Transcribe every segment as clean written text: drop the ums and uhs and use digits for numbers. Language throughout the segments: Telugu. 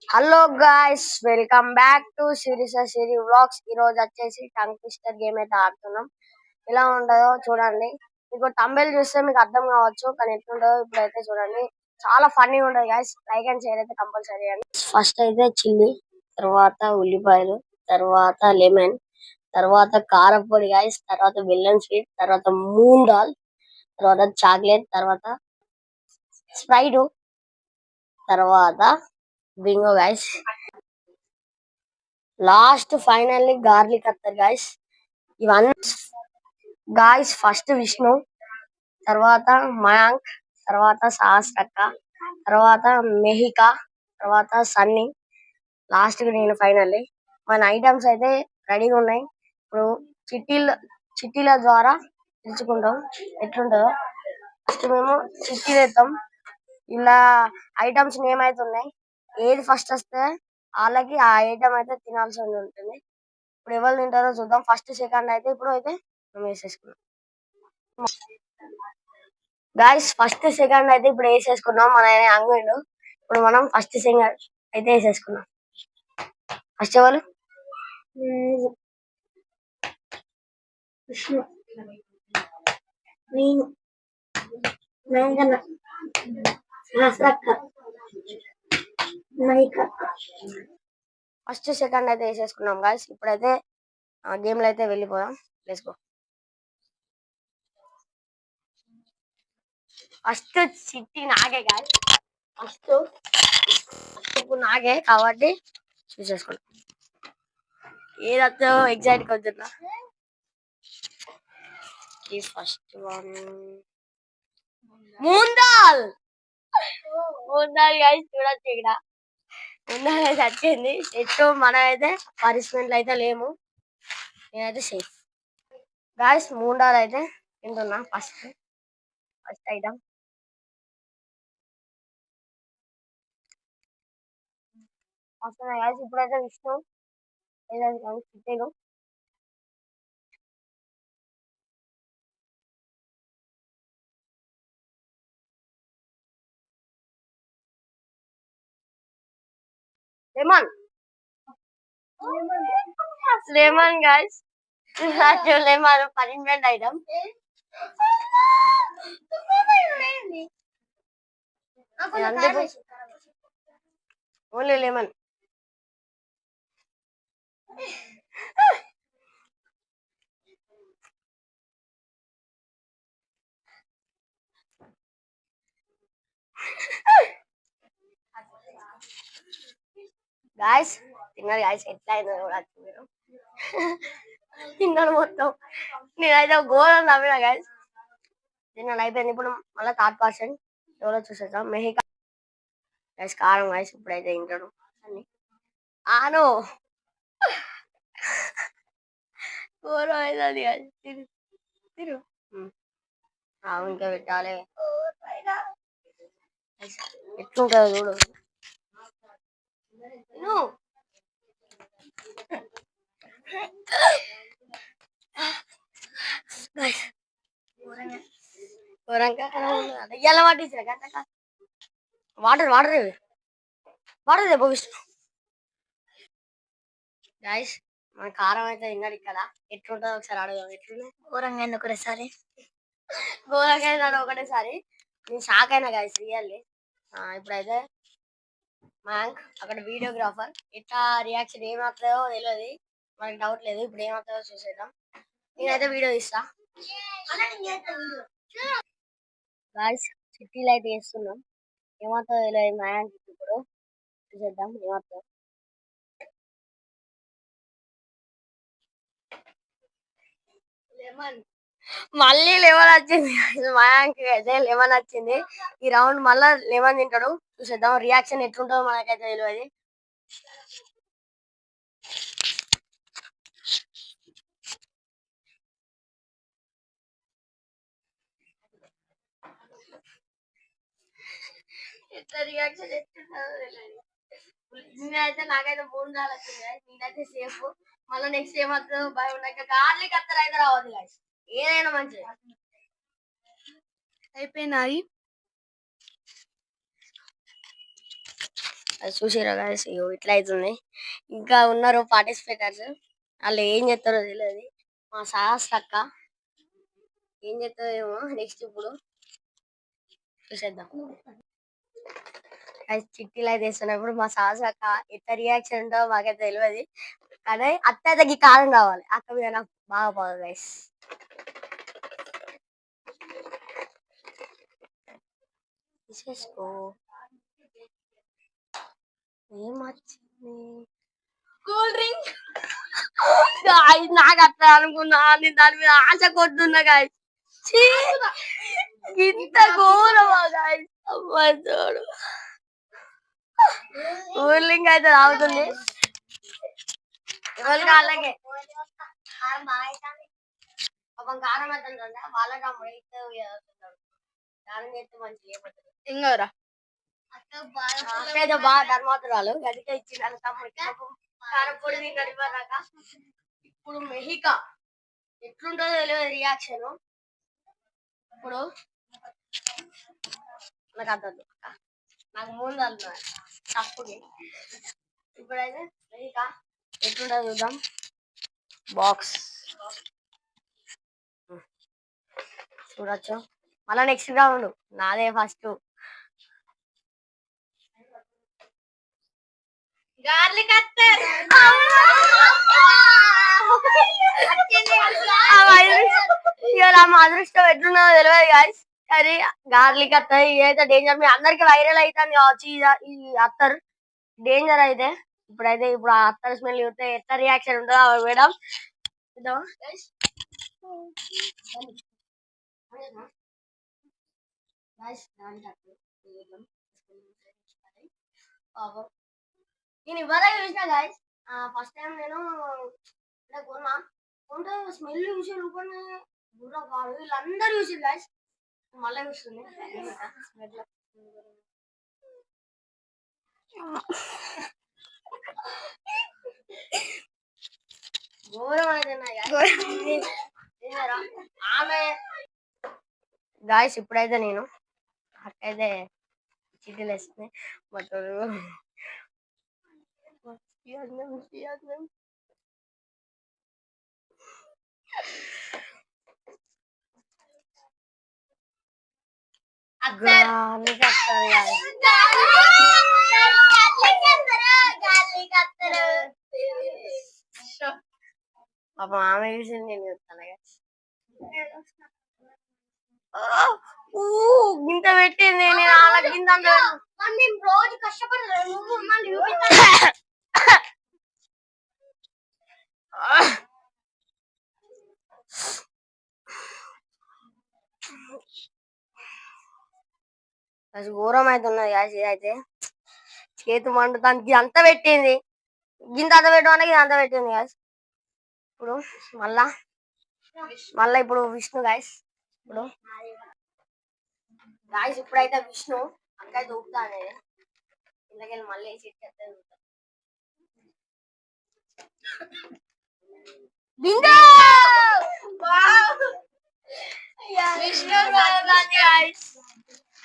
Hello guys, welcome back to Siri vlogs. ఈ రోజు వచ్చేసి టంగ్ ట్విస్టర్ గేమ్ అయితే ఆడుతున్నాం. ఎలా ఉంటుందో చూడండి. మీకు తంబేల్ చూస్తే మీకు అర్థం కావచ్చు, కానీ ఎట్లుంటుందో ఇప్పుడైతే చూడండి. చాలా ఫన్నీ ఉంటుంది గాయ్స్. లైక్ అండ్ షేర్ అయితే కంపల్సరీ అండి. ఫస్ట్ అయితే చిల్లీ, తర్వాత ఉల్లిపాయలు, తర్వాత లెమన్, తర్వాత కారపొడి గాయ్స్, తర్వాత బెల్లం స్వీట్, తర్వాత మూంగ్ దాల్, తర్వాత చాక్లెట్, తర్వాత స్ప్రైట్, తర్వాత Bingo guys. Last finally garlic అత్తర్ గాయస్. ఇవన్నీ గాయస్. ఫస్ట్ విష్ణు, తర్వాత మయాంక్, తర్వాత సహస్రక్క, తర్వాత మెహిక, తర్వాత సన్నీ, లాస్ట్ కి నేను ఫైనల్లీ. మన ఐటమ్స్ అయితే రెడీగా ఉన్నాయి. ఇప్పుడు చిట్టీల చిట్టీల ద్వారా తెలుసుకుంటాం ఎట్లుంటుందో. ఫస్ట్ మేము చిట్టీలు వేస్తాం. ఇలా ఐటమ్స్ నేమ్ అయితే ఉన్నాయి. ఏది ఫస్ట్ వస్తే వాళ్ళకి ఆ ఐటమ్ అయితే తినాల్సి ఉంటుంది. ఇప్పుడు ఎవరు తింటారో చూద్దాం. ఫస్ట్ సెకండ్ అయితే ఇప్పుడు అయితే మేము వేసేసుకున్నాం గాయస్. ఫస్ట్ సెకండ్ అయితే ఇప్పుడు వేసేసుకున్నాం. మన అంగడు ఇప్పుడు మనం ఫస్ట్ సెకండ్ అయితే వేసేసుకున్నాం. ఫస్ట్ ఎవరు? విష్ణు, నేను, నాయన, ఫస్ట్ సెకండ్ అయితే వేసేసుకున్నాం గాయస్. ఇప్పుడైతే గేమ్ లో అయితే వెళ్ళిపోదాం. Let's go. ఫస్ట్ చిట్టి నాగే గాయస్. ఫస్ట్ ఇప్పుడు నాగే కాబట్టి చూసేసుకున్నాం. ఏదైతే ఎగ్జైట్ అవుతున్నా. ఈ ఫస్ట్ వన్ మూందాల్. మూందాల్ గాయస్, చూడొచ్చు ఇక్కడ మూందాల్ అయితే వచ్చింది. ఎటు మనం అయితే పనిష్మెంట్లు అయితే లేము. నేనైతే సేఫ్ గాయస్. మూందాల్ అయితే తింటున్నా. ఫస్ట్ ఐటమ్ వస్తున్నాయి గాయస్. ఇప్పుడైతే విష్ణు చిట్టేలు. Lemon, lemon guys. Lemon punishment item. Only lemon. Guys తిన్నారు గాయస్. ఎట్లా అయిందో చూడచ్చు మీరు. తిన్నాను మొత్తం. నేనైతే ఘోరం నవ్విన గాయస్. తిన్నాను అయిపోయింది. ఇప్పుడు మళ్ళీ థర్డ్ పర్సన్ ఎవరో చూసేద్దాం. మెహికా గైస్. కారం గైస్. ఇప్పుడైతే ఇంటాడు అన్ని. ఆను ఘోరం అవుతుంది గైస్. తిరు తిరు. ఇంకా పెట్టాలి. ఎట్లుంటుందో చూడు. ఎలా పట్టించిన వాటర్ వాటర్ వాటర్ చెప్పు విష్ణు. గాయస్ మన కారం అయితే తిన్నాడు ఇక్కడ. ఎట్లుంటుందో ఒకసారి అడగదు. ఎట్లుంది ఘోరంగా అయింది ఒకటేసారి. ఘోరంగా అయింది ఒకటేసారి. నేను షాక్ అయినా గాయస్ రియల్లీ. ఇప్పుడైతే మ్యాంక్ అక్కడ వీడియోగ్రాఫర్. ఇట్లా రియాక్షన్ ఏమవుతుందో తెలియదు. మనకి డౌట్ లేదు. ఇప్పుడు ఏమవుతుందో చూసేద్దాం. నేనైతే వీడియో ఇస్తా గాయస్. చిట్టీలు అయితే వేస్తున్నాం. ఏమవుతుందో తెలియదు మ్యాంక్. ఇప్పుడు చూసేద్దాం ఏమవుతుందో. మళ్ళీ లెమన్ వచ్చింది. మయాంక్ అయితే లెమన్ వచ్చింది. ఈ రౌండ్ మళ్ళా లెమన్ తింటాడు. చూసేద్దాం రియాక్షన్ ఎట్లుంటుందో మనకైతే తెలియదు. ఎట్లా రియాక్షన్ ఎట్లుంటుందో తెలియదు. నేనైతే నాకైతే మూందాల్ వచ్చింది. నేనైతే సేఫ్. మళ్ళీ నెక్స్ట్ ఏమవుతుందో భయం ఉన్నాక గార్లిక్ అత్తర్ అయితే రావద్దు గాయస్. ఏదైనా మంచిది. అయిపోయినాయి. అది చూసిరా గాయస్, ఇట్లా అవుతుంది. ఇంకా ఉన్నారు పార్టిసిపేటర్స్, వాళ్ళు ఏం చేస్తారో తెలియదు. మా సాహస్ అక్క ఏం చేస్తారేమో నెక్స్ట్ ఇప్పుడు చూసేద్దాం. చిట్టీలు అయితే వేస్తున్నప్పుడు మా సాహస్ అక్క ఎంత రియాక్షన్ ఉంటుందో మాకైతే తెలియదు. కానీ అత్తయ్యకి కారం రావాలి, అక్క మీద నాకు బాగా పోదు గైస్. తీసేసుకో, ఏమొచ్చింది కూల్ డ్రింక్. నాకు అట్లా అనుకున్నా, నేను దాని మీద ఆశ కొడుతున్నా గాయస్. ఇంత ఘోరమా గాయస్, అమ్మా చూడు. కూల్ డ్రింక్ అయితే తాగుతుంది ఎవరికి అలాగే. పాపం కారం అవుతుందంట వాళ్ళకి కారం చేస్తే మంచిగా ఏమవుతుంది ఇంకోరా అక్కడైతే బాగా ధర్మాతురాలు గదిగా ఇచ్చింది తమ్ముడికి కారం పొడి తిన్నాడు ఇవ్వదాకా. ఇప్పుడు మెహికా ఎట్లుంటుందో తెలియదు రియాక్షన్. ఇప్పుడు నాకు అర్థం నాకు ముందు అంటున్నారు తప్పుకి. ఇప్పుడైతే మెహికా ఎట్లుంటుందో చూద్దాం. బాక్స్ చూడొచ్చు. మళ్ళా నెక్స్ట్ రౌండ్ నాదే ఫస్ట్. గార్లిక్ అత్తర్ మా అదృష్టం ఎట్లున్నదో తెలియదు గాయస్. కానీ గార్లిక్ అత్తర్ ఇదైతే డేంజర్. మీ అందరికి వైరల్ అవుతుంది కావచ్చు ఈ అత్తర్ డేంజర్ అయితే. ఇప్పుడు ఆ అత్తర్ స్మెల్ చూస్తే ఎట్లా రియాక్షన్ ఉంటుందో మేడం నేను ఇవ్వదా చూసిన గాయస్. ఫస్ట్ టైం నేను కొన్నా కొంటే స్మెల్ చూసి రూపండి బుర్ర కాదు వీళ్ళందరూ చూసి గాయస్. మళ్ళీ చూస్తుంది ఘోరం అయితే ఆమె గాయస్. ఇప్పుడైతే నేను అక్కడైతే చిటీలు వేస్తుంది బట్ పాపం ఆమె చూసింది నేను చెప్తాను. గింత పెట్టింది నేను అలా గింత రోజు కష్టపడలేదు ఘోరం అవుతున్నది అయితే. చేతి మండుతానికి అంత పెట్టింది, గింత అంత పెట్టడానికి ఇది అంత పెట్టింది గాయస్. ఇప్పుడు మళ్ళా ఇప్పుడు విష్ణు గాయస్. ఇప్పుడు గాయస్ ఇప్పుడైతే విష్ణు అక్కడే దూకుతా అనేది ఇందుకెళ్ళి మళ్ళీ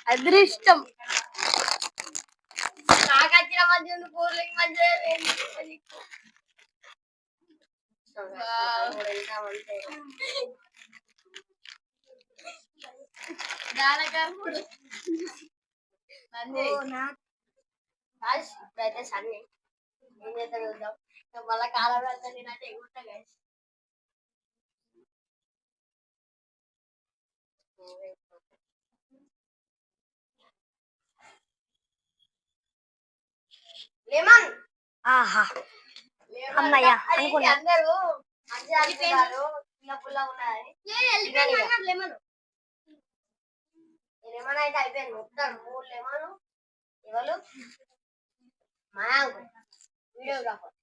అదృష్టం నాకు వచ్చిన మధ్య కూలింగ్ మధ్య ఇప్పుడైతే సన్ని ఏం చేస్తాడు చూద్దాం. మళ్ళా కాలం వెళ్తా నేనైతే ఎగురుతా గైస్. లెమన్ ఆహా అమ్మయ్య అనుకున్నా. అందరూ మంచిగా అనుకున్నారు పుల్ల ఉన్నది. లెమన్ లెమన్ అయితే అయిపోయింది మొత్తం 3 లెమన్. ఎవరు మయాంక్ వీడియోగ్రాఫర్,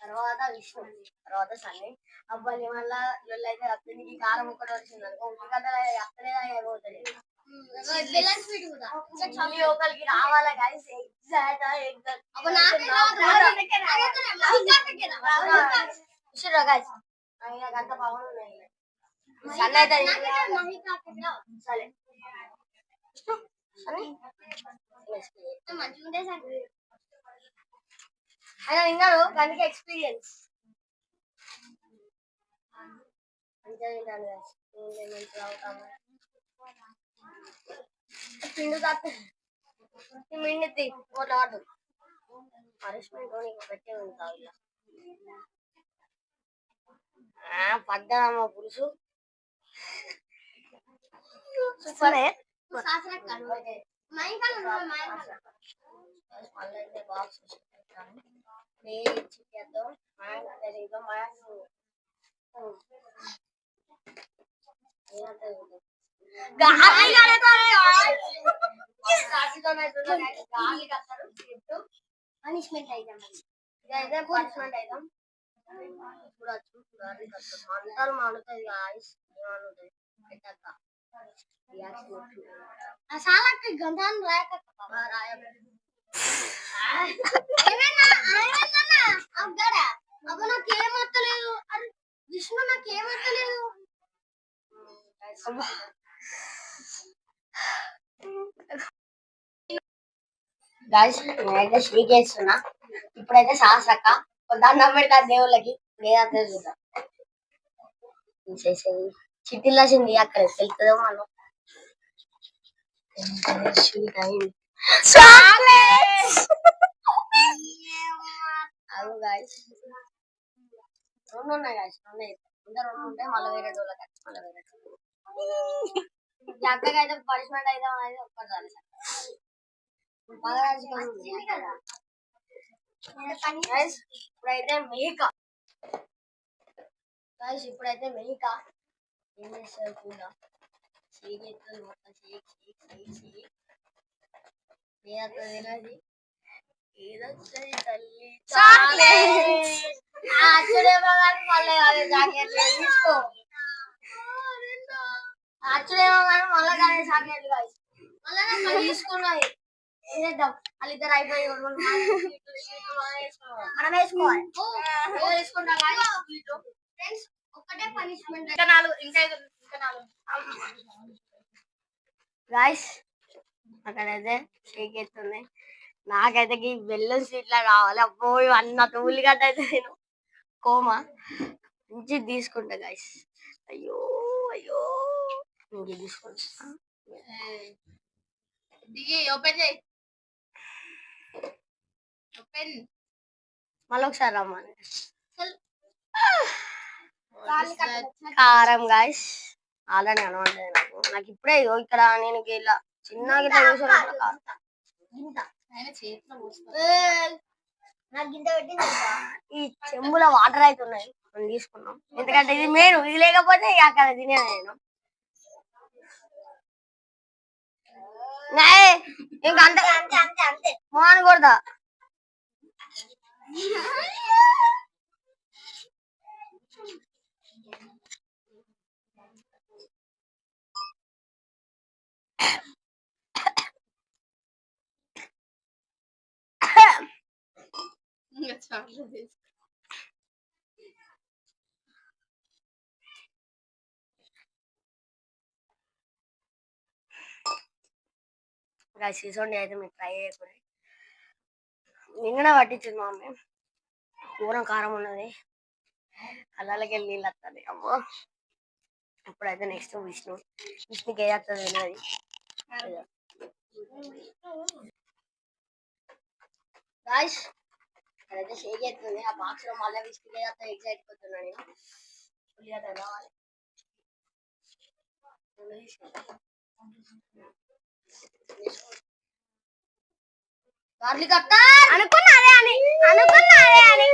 తర్వాత విష్ణు, తర్వాత సన్నీ. అబ్బాయి మళ్ళా అయితే అతనికి కారం ఒక్కటి వచ్చింది అనుకో అత్తనే ఒకరికి రావాలా గాయస్. గంట పవన్ ఉన్నాయి సన్నీ అయితే సరే మంచిగా ఉంటే ఆయన విన్నాడు కనుక ఎక్స్పీరియన్స్ అంతే విన్నాను పిండు మిండి రాదు పనిష్మెంట్ పెట్టే ఉంటావు ఇలా పడ్డామా పులుసు సూపర్ మళ్ళీ బాక్స్ చికెన్తో పనిష్మెంట్ అయితాం ఇదైతే పనిష్మెంట్ అయితాం చూడచ్చు మంటలు మండుతాయి గాయస్ ఏమనుంటాయి పెట్టాక చాలా గంధాన్ని రాయక నాకేమత్తలేదు విష్ణు నాకేమత్తలేదు గాయస్ నేనైతే షేక్ చేస్తున్నా ఇప్పుడైతే సాసక్క దండం పెడతా దేవుళ్ళకి లేదంటే చూద్దాం చిట్టిల్ రాసింది అక్కడ వెళ్తుందో మనం అవు గాయస్ రెండు ఉన్నాయి గాయస్ రెండు ఉంటాయి మళ్ళీ వేరే డోళ్ళకి మళ్ళీ వేరే అక్కకి అయితే పనిష్మెంట్ అయితే అనేది ఒక్కసారి ఇప్పుడైతే మేక ఇప్పుడైతే మేక ఏం చేస్తారు కూడా చీకెత్తుంది మొత్తం చీకి తినది ఏదొచ్చది తల్లి అచ్చుడేమో కానీ మళ్ళీ అదే జాకెట్లు తీసుకో అచ్చుడేమో కానీ మళ్ళీ కానీ జాకెట్లు కాదు మళ్ళీ తీసుకున్నాయి ఏదేద్దాం వాళ్ళిద్దరు అయిపోయి మనం వేసుకోవాలి వేసుకుంటాం కానీ ఫ్రెండ్స్ ఒక్కటే పనిష్మెంట్ ఇంకా నాలుగు గాయస్ అక్కడైతే షేక్ ఎత్తుంది నాకైతే ఈ బెల్లం స్వీట్లా కావాలి అబ్బో అన్న తూలిగడ్డ అయితే నేను కోమా మంచి తీసుకుంటా గాయస్ అయ్యో అయ్యో ఇంక తీసుకుంటా ఓపెన్ చేయి ఓపెన్ మళ్ళీ ఒకసారి రమ్మని కారం గాయస్ అలానే అనవండి నాకు ఇప్పుడే ఇక్కడ నేను ఇలా చిన్నగా ఇట్లా ఈ చెంబుల వాటర్ అయితే ఉన్నాయి మనం తీసుకున్నాం ఎందుకంటే ఇది మెయిన్ ఇది లేకపోతే అక్కడ తినే నేను ఇంకా అంతే మోహన్ కొడతా సీసోండి అయితే మీరు ట్రై చేయకూడదు నిన్ననే పట్టించింది మా మమ్మీ కూరం కారం ఉన్నది కళ్ళకి వెళ్ళి నీళ్ళు వస్తుంది అమ్మో ఇప్పుడైతే నెక్స్ట్ విష్ణుకి ఏ వస్తుంది తెలియదు గాయ్స్ అదైతే షేక్ అవుతుంది ఆ బాక్స్ లో మళ్ళీ విష్ణుకి ఏ వస్తుంది ఎగ్జైట్ అవుతున్నా నేను పులిగా రావాలి గార్లిక్ అనుకున్నారే అని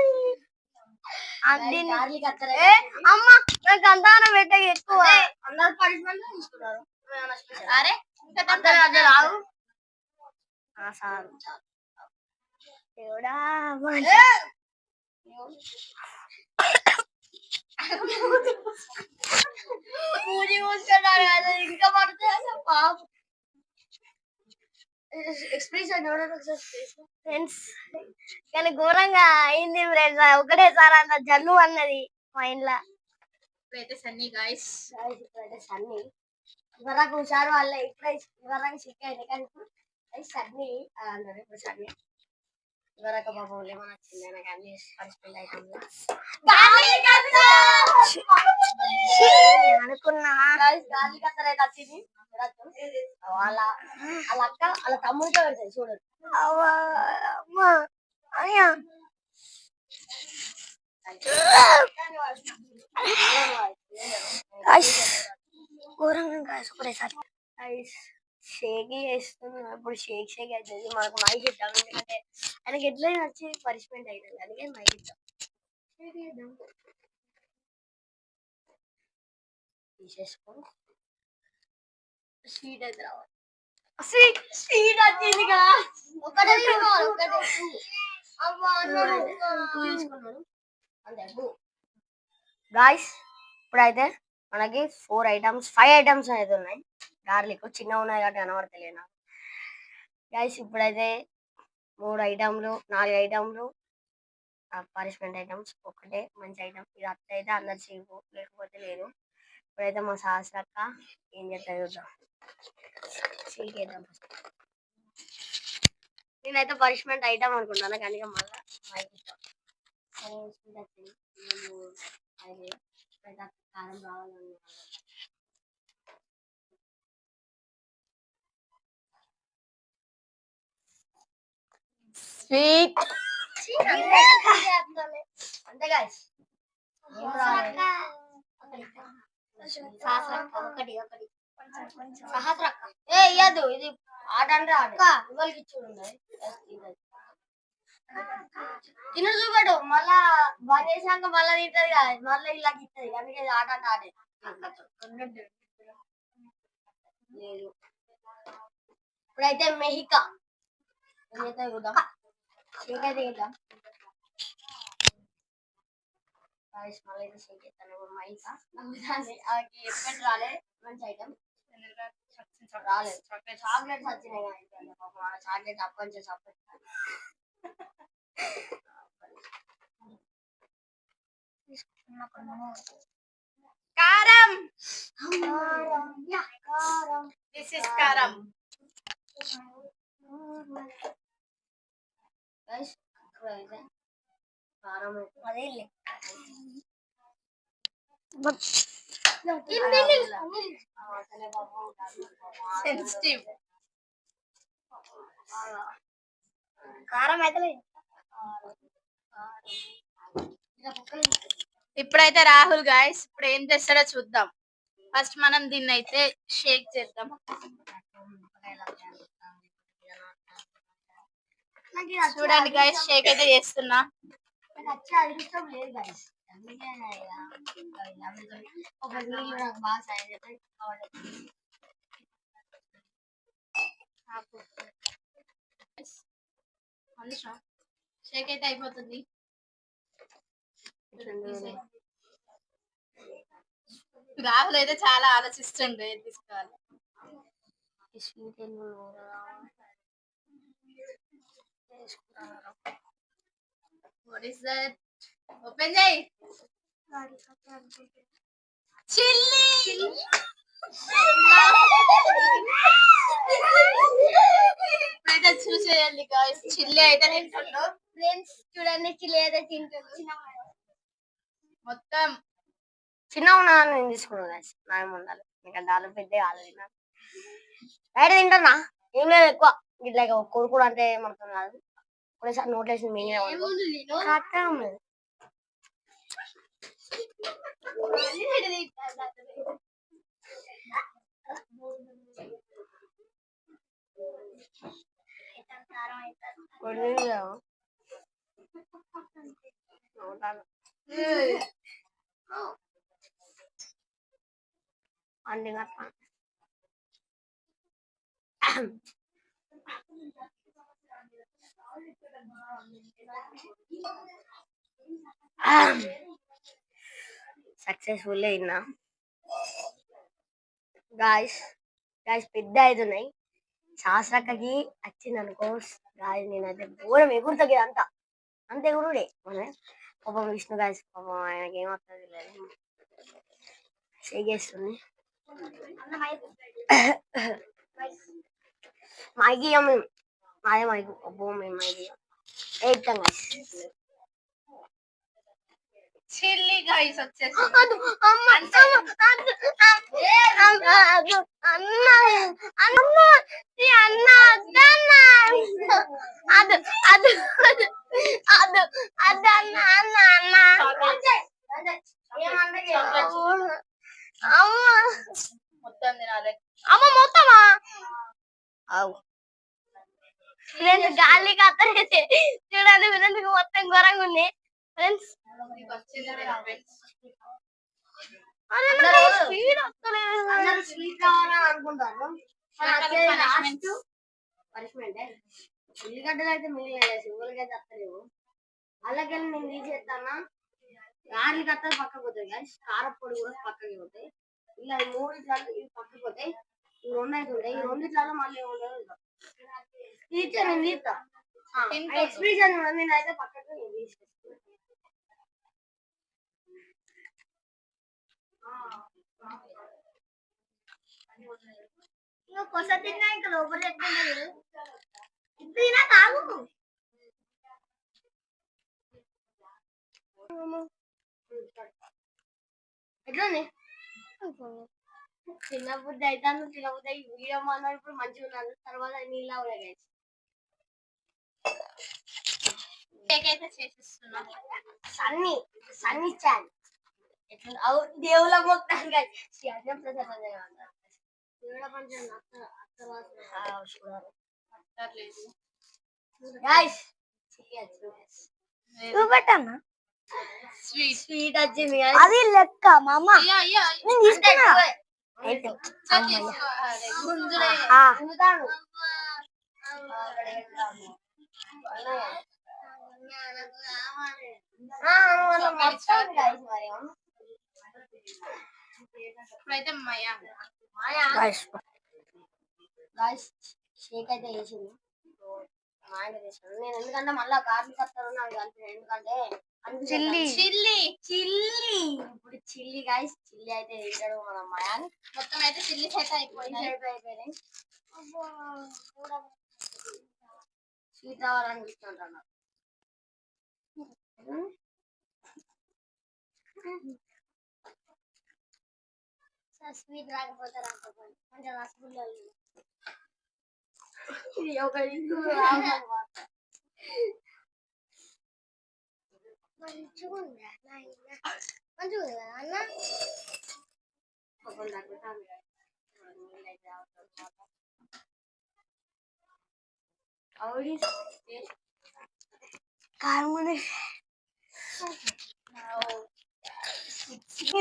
అమ్మ నాకు అంతానం పెట్ట ఎక్కువ అందరు పనిష్మెంట్ తీసుకున్నారు అరే రావు సార్ దేవుడా పూజి మూసుకున్నారు కదా ఇంకా పడుతుంది పాప ఎక్స్ప్రెషన్ ఫ్రెండ్స్ కానీ ఘోరంగా అయింది ఫ్రెండ్స్ ఒకటేసారి అంత జల్లు అన్నది మా ఇంట్లో ఇప్పుడైతే సన్నీ గాయస్ ఇప్పుడైతే సన్నీ ఇవరకు హుషారు వాళ్ళ ఇప్పుడైతే ఇవరకు సిక్ అయింది కానీ ఇప్పుడు సన్నీ అన్నారు ఇప్పుడు సన్నీ ఇవరక పాపం లెమన్ వచ్చింది నాకు అన్ని పనిష్మెంట్ ఐటమ్స్ అనుకున్నా గాలి కత్తర్ అయితే వచ్చింది వాళ్ళ వాళ్ళ అక్క వాళ్ళ తమ్ముడితో పెడతాయి చూడండి అయ్యా ఘోరంగా ఒకటేసారి షేక్ చేస్తున్నాం ఇప్పుడు షేక్ అవుతుంది మనకు మైక్ ఇద్దాం ఎందుకంటే ఆయనకి ఎట్లయినా వచ్చి పనిష్మెంట్ అవుతుంది అందుకే మైక్ ఇద్దాం తీసేసుకో స్వీట్ అయితే రావాలి స్వీట్ స్వీట్ వచ్చింది ఒకటే తీసుకున్నాను అంతే గాయస్ ఇప్పుడైతే మనకి 5 ఐటమ్స్ అయితే ఉన్నాయి గార్లిక్ చిన్న ఉన్నాయి కాబట్టి కనబడతలేదు నాకు గాయస్ ఇప్పుడైతే 4 ఐటమ్లు పనిష్మెంట్ ఐటమ్స్ ఒకటే మంచి ఐటమ్ ఇది అట్లయితే అందరు చేయకు లేకపోతే లేదు ఇప్పుడైతే మా సహస్రక్క ఏం చేస్తా చూద్దాం చేద్దాం నేనైతే పనిష్మెంట్ ఐటమ్ అనుకుంటాను కానీ మళ్ళీ మైక్ ఇస్తాం కారం రావాలని స్వీట్ అంతే గాయస్ ఒకటి సహస్రక్క ఏ ఇయ్యదు ఇది ఆట అంటే ఆట ఇవ్వరికి ఇచ్చి తిను చూపెడు మళ్ళా బంద్ చేసినాక మళ్ళా తింటది కదా మళ్ళీ ఇలా ఇస్తుంది అందుకే ఆట అంటే ఆటే లేదు ఇప్పుడైతే మెహికా చూద్దాం చేద్దాం మళ్ళీ చేస్తాను మైకా ఎప్పుడు రాలే మంచి ఐటమ్ రాలేదు చాక్లెట్స్ వచ్చినాయి చాక్లెట్ అప్పటి కారం దిస్ ఇస్ కారం కారం అదే సెన్సిటివ్ కారం అయితే ఇప్పుడైతే రాహుల్ గాయస్ ఇప్పుడు ఏం చేస్తాడో చూద్దాం ఫస్ట్ మనం దీన్ని అయితే షేక్ చేద్దాం చూడండి గాయస్ షేక్ అయితే చేస్తున్నా అదృష్టం లేదు గాయస్ ఒక నీళ్ళు నాకు బాగా సాయం చేస్తాయి షేక్ అయితే అయిపోతుంది రాహుల్ అయితే చాలా ఆలోచిస్తుండే ఏది తీసుకోవాలి వాట్ ఇస్ దట్ ఓపెన్ చేయి చిల్లీ ఇప్పుడైతే చూసేయండి గాయ్స్ చిల్లీ అయితే తింటుండ్రు ఫ్రెండ్స్ చూడండి చిల్లీ అయితే తింటుంది మొత్తం చిన్న ఉన్నాను నేను తీసుకున్నాను నాయం ఉండాలి ఎందుకంటే వాళ్ళు పెద్ద ఆలోచన బయట తింటున్నా ఏం లేదు ఎక్కువ ఇట్లా కొడుకుడు అంటే మొత్తం కాదు ఒకసారి నోట్లేసి మీనే అండి సక్సెస్ఫుల్ అయినా గాయస్ పెద్ద అవుతున్నాయి శాస్త్రక్కకి వచ్చింది అనుకో గాయస్ నేనైతే దూరం ఎగురుతుంది అంత ఎగురుడే మన పాపం విష్ణు గాయస్ పాపం ఆయనకి ఏమవుతుంది లేదు చేస్తుంది మైకి మాదే మైకు అబ్బో మేము మైకి వేస్తాం guys. చిల్లీ గైస్ వచ్చేసి అదు అమ్మ అంటే అదు అదు అన్న అన్న ఈ అన్న అదన్న అదు అదు అదు అదు అదన్న అన్న అన్న అమ్మ మొత్తం తినాలి. అమ్మ మొత్తమా అవు ఫ్రెండ్స్ గాలి కత్తరైతే చూడండి ఫ్రెండ్స్ మొత్తం ఘోరంగా ఉంది ఫ్రెండ్స్. నీకు వచ్చింది కదా friends. స్పీడ్ వస్తలేదు స్వీట్ కావాలని అనుకుంటాను. పనిష్మెంట్ ఉల్లిగడ్డలు అయితే మిగిలిన ఉల్లిగడ్డ వస్తలేవు. అలాగని నేను తీసేస్తానా గాలి కత్తలు పక్కకు పోతాయి కానీ కారపొడి కూడా పక్కకి పోతాయి. ఇలా ఈ మూడిట్లలో ఇవి పక్కకు పోతాయి. ఈ రెండు అయితే ఉంటాయి. ఈ రెండిట్లలో మళ్ళీ ఉండదు తీర్చా నేను తీస్తా ఎక్స్ప్రెషన్ నేనైతే పక్కకు తీసేస్తాను. నువ్వు కొస తిన్నా ఇంకా లోపల ఎట్లుండదు తినా తాగు ఎట్లుంది తినబుద్ధి అయితే తినబుద్ధి వీడియో మాత్రం ఇప్పుడు మంచిగా ఉన్నాను. తర్వాత నీళ్ళ కేక్ అయితే చేసేస్తున్నా. సన్నీ సన్నీ చాన్ ఎట్లా దేవుళ్ళ మొత్తం దేవుళ్ళ పంచం పట్టలేదు. చూపెట్టన్నా స్వీట్ స్వీట్ వచ్చింది అది లెక్క మా అమ్మ అయ్యా అయ్యా నేను తీసుకున్నా ఇప్పుడైతే మయా షేక్ అయితే వేసింది మా ఆయన తీసుకున్నాను నేను. ఎందుకంటే మళ్ళీ గార్లిక్ వస్తారు నాకు కలిపి ఎందుకంటే చిల్లీ చిల్లీ చిల్లీ ఇప్పుడు చిల్లీ గాయస్ చిల్లీ అయితే వేసాడు మన మయాన్. మొత్తం అయితే చిల్లీ సెట్ అయిపోయినాయి. అయిపోయినాయి స్వీట్ రావాలనిపిస్తుంటాను. స్వీట్ రాకపోతే రాకపోతే అంటే రసగుల్లా ఇది ఒక మంచిగా ఉందా మంచిగా ఉంది కదా అన్న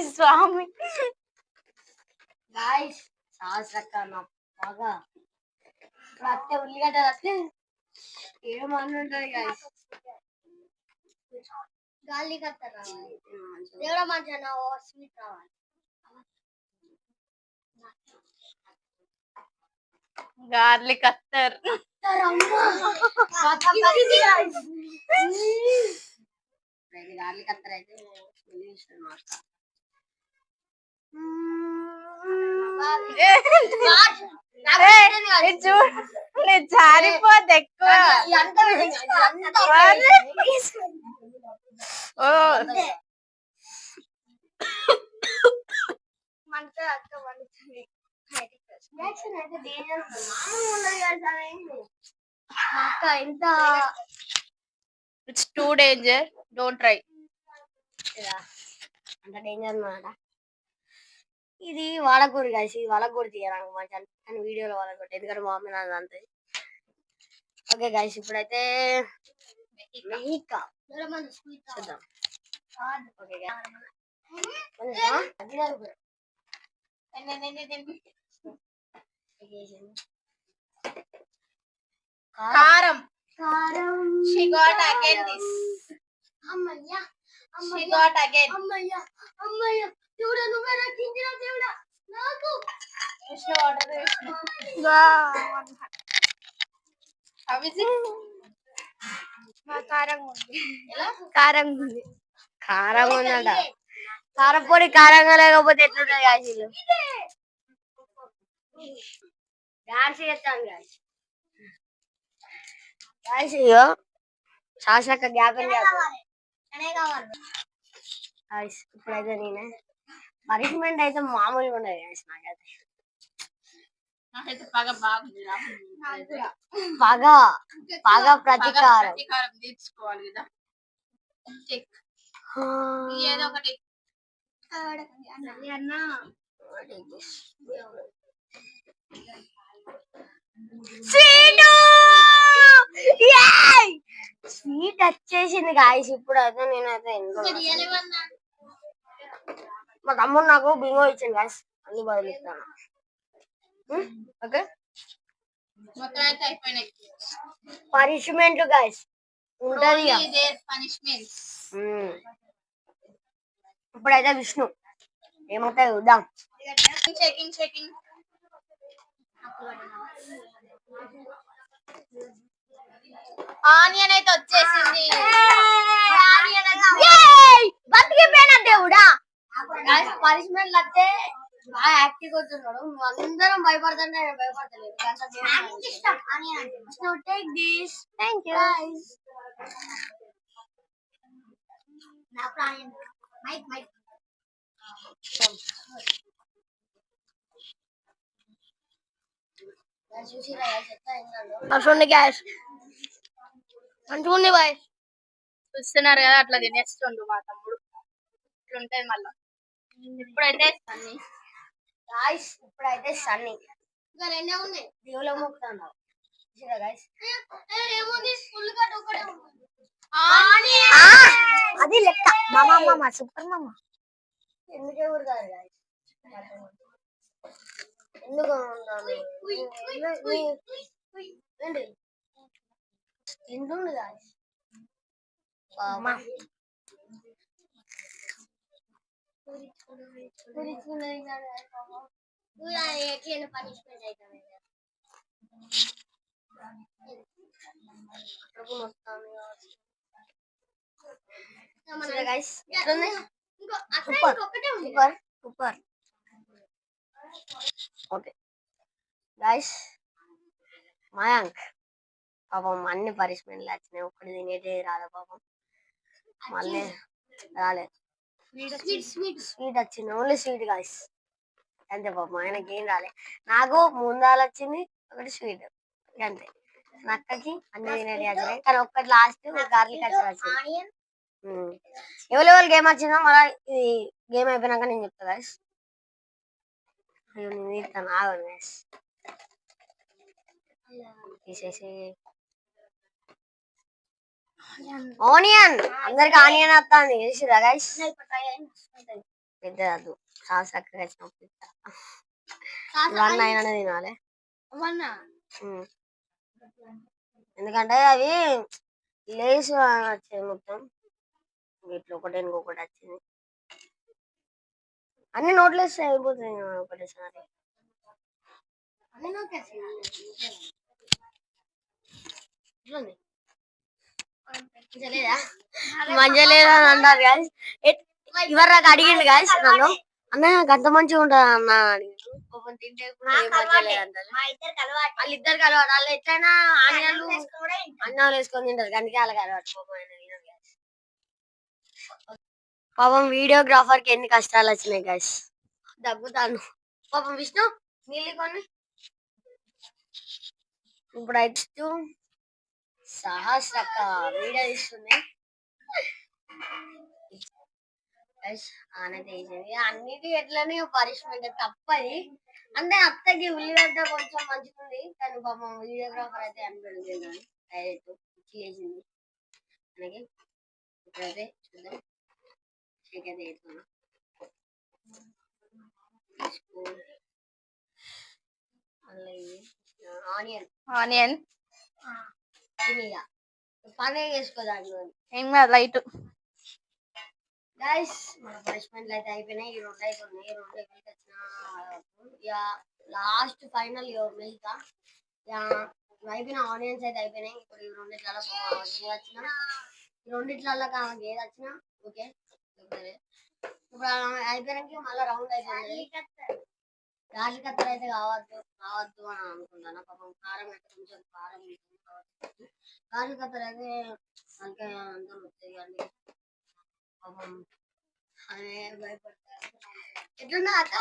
స్వామి గాయస్ సాస్ రకాల బాగా అత్తే ఉల్లిగడ్డ వస్తే ఏమని ఉంటుంది గాయస్ గాలి కత్త రావాలి దేవుడ మంచిగా స్వీట్ రావాలి. గార్లిక్ కత్తర్ గార్లిక్ కత్తర్ అయితే జారిపోద్ది ఎక్కువ. ఎంత it's two danger, don't try. అంత డేంజర్ అన్నమాట. ఇది వాడకూర కాసి ఇది వాడకూర తీయడానికి మంచి అని వీడియోలో వాడకూడదు ఎందుకంటే మా మమ్మీ నాది అంతే. ఓకే గాయస్ ఇప్పుడైతే చూద్దాం. ఓకే కారం. కారం She got again this. అమ్మయ్యా She got again. అమ్మయ్యా అమ్మయ్యా దేవుడా నువ్వే రక్షించిన దేవుడా నాకు Vishnu order Vishnu. How is it? కారంగా ఉంది ఎలా? కారంగా ఉంది కారంగా ఉందంట. కారపొడి కారంగా లేకపోతే ఎట్లుంటుంది కాశీలు డాన్స్ చేస్తాను కాశీయో శాసక గ్యాప్ ఇప్పుడైతే నేనే పనిష్మెంట్ అయితే మామూలుగా ఉండదు guys నాకైతే. నాకైతే పగ బాగుంది. పగ పగ ప్రతీకారం తీర్చుకోవాలి కదా. ఏదో ఒకటి అన్న స్వీట్ వచ్చేసింది గాయస్. ఇప్పుడు అయితే నేనైతే మా తమ్ముడు నాకు బింగో ఇచ్చింది గాయస్, అన్ని బదులుతాను. ఓకే మొత్తం అయితే అయిపోయినాయి. పనిష్మెంట్ గాయస్ ఉంటది. ఇప్పుడైతే విష్ణు ఏమవుతాయి చూద్దాం. Checking checking. ఆనియన్ అయితే వచ్చేసింది. బతికిపోయిన దేవుడా. పనిష్మెంట్ వస్తే బాగా యాక్టివ్ అవుతున్నాడు. అందరం భయపడుతుంటే ఆయన భయపడతలేదు. Thank you. చూడండి గ్యాస్ మంచిగా బాయ్. చూస్తున్నారు కదా, అట్లా తినేస్తుండు మా తమ్ముడు. ఇట్లుంటది మళ్ళా. ఇప్పుడైతే సన్నీ గాయస్, ఇప్పుడైతే సన్నీ ఇంకా రెండే ఉన్నాయి. దేవులో మొక్కుతాను గాయస్. అది లెక్క మామ సూపర్ మామ. ఎందుకే ఊరుతారు గాయస్, ఎందుకు తింటుండు గాయస్. పనిష్మెంట్ అవుతుంది సూపర్. ఓకే గైస్, మయాంక్ పాపం అన్ని పనిష్మెంట్లు వచ్చినాయి. ఒక్కటి తినేటే రాలే పాపం. మళ్ళీ రాలే. స్వీట్ వచ్చింది, ఓన్లీ స్వీట్ గాయస్ అంతే. పాపం ఆయనకి ఏం రాలే. నాకు ముందాలు వచ్చింది ఒకటి స్వీట్ అంతే. నక్కకి అన్ని తినేటి వచ్చినాయి, కానీ ఒక్కటి లాస్ట్ గార్లిక్ వచ్చింది. ఎవరెవరు గేమ్ వచ్చిందో మళ్ళీ ఇది గేమ్ అయిపోయినాక నేను చెప్తా గాయస్. నేను తీస్తాను ఆగండి గాయస్. తీసేసి ఆనియన్, అందరికి ఆనియన్ వస్తుంది తెలిసిరా గైస్. పెద్దదు సాస్ చక్కగా వచ్చినప్పుడు ఇవన్నీ అయినా తినాలి. ఎందుకంటే అవి లేస్ వచ్చాయి మొత్తం. వీటిలో ఒకటి ఇంకొకటి వచ్చింది. అన్ని నోట్లు వేస్తే అయిపోతాయి ఒకటేసారి. మంచిగా లేదా అని అంటారు గాయస్. ఇవర్ నాకు అడిగిండు గాయస్ నన్ను, అన్న గంత మంచిగా ఉంటుంది అన్న అడిగిండు. తింటే వాళ్ళిద్దరికి అలవాటు. వాళ్ళు ఎట్లయినా ఆనియన్లు అన్నాలు వేసుకొని తింటారు, అందుకే వాళ్ళకి అలవాటు. పాపం వీడియోగ్రాఫర్ కి ఎన్ని కష్టాలు వచ్చినాయి గాయస్. దగ్గుతాను పాపం. విష్ణు నీళ్ళు కొన్ని. ఇప్పుడు అయితే సహస్రక్క వీడియో తీస్తుంది. ఆనైతే వేసేది అన్నిటి ఎట్లనే పనిష్మెంట్ తప్పది. అంటే అత్తకి ఉల్లిగడ్డ కొంచెం మంచిగుంది, కానీ పాపం వీడియోగ్రాఫర్ అయితే అనిపెడుతుంది డైరెక్ట్ చేసింది అలాగే. ఇప్పుడైతే చూద్దాం. షేక్ అయితే వేసుకున్నాం. ఆనియన్ ఆనియన్ పనే చేసుకోదాన్ని ఏం కాదు, లైట్. గైస్ మన పనిష్మెంట్లు అయితే అయిపోయినాయి. ఈ రెండు అయిపోయినాయి. ఈ రెండు వచ్చిన లాస్ట్ ఫైనల్ మిగతా అయిపోయిన ఆనియన్స్ అయితే అయిపోయినాయి. ఇప్పుడు ఈ రెండిట్లలో వచ్చిన ఈ రెండిట్లలో ఏది వచ్చినా ఓకే. ఇప్పుడు అయిపోయినాక మళ్ళీ రౌండ్ అయిపోయింది. గాలి కత్తెర అయితే కావద్దు కావద్దు అని అనుకుంటాను. పాపం కారం అయితే కొంచెం కారం ఉంటుంది కాబట్టి. గాలి కత్తెర అయితే అంటే అందరూ వస్తాయి కానీ పాపం అదే భయపడతారు. ఎట్లున్నా అక్క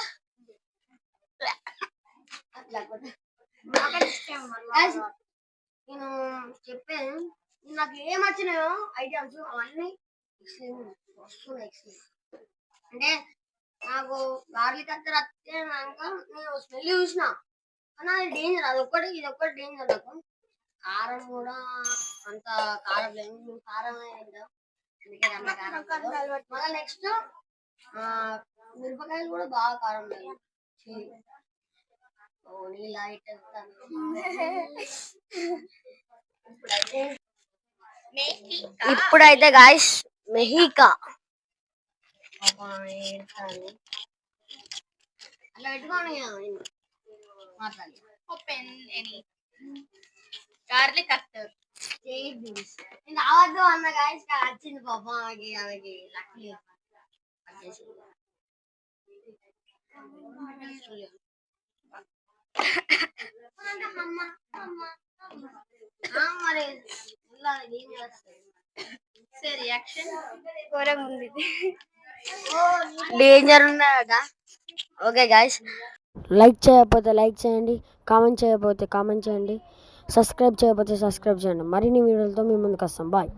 అట్లా Guys, నేను చెప్పాను నాకు ఏం వచ్చినాయో ఐటమ్స్ అవన్నీ వస్తున్నాయి. అంటే నాకు గార్లిక్ కత్తెర వచ్చినాక నేను స్మెల్ చూసిన కానీ అది డేంజర్, అదొక్కటి ఇదొక్కటి డేంజర్ నాకు. కారం కూడా అంత కారం లేదు, కారం అందుకే అంత కారం లేదు. మళ్ళీ నెక్స్ట్ మిరపకాయలు కూడా బాగా కారం లేదు. ఇప్పుడైతే గాయస్ మెహికా అలా పెట్టుకోని మాట్లాడి ఓపెన్ ఎనీ గార్లిక్ కత్తర్. నేను రావద్దు అన్న గాయస్ వచ్చింది పాపం ఆమెకి లక్కీ మరి రియాక్షన్ డేంజర్ ఉన్నాయట. ఓకే గాయస్, లైక్ చేయకపోతే లైక్ చేయండి, కామెంట్ చేయకపోతే కామెంట్ చేయండి, సబ్స్క్రైబ్ చేయకపోతే సబ్స్క్రైబ్ చేయండి. మరిన్ని వీడియోలతో మీ ముందుకు వస్తాం. బాయ్.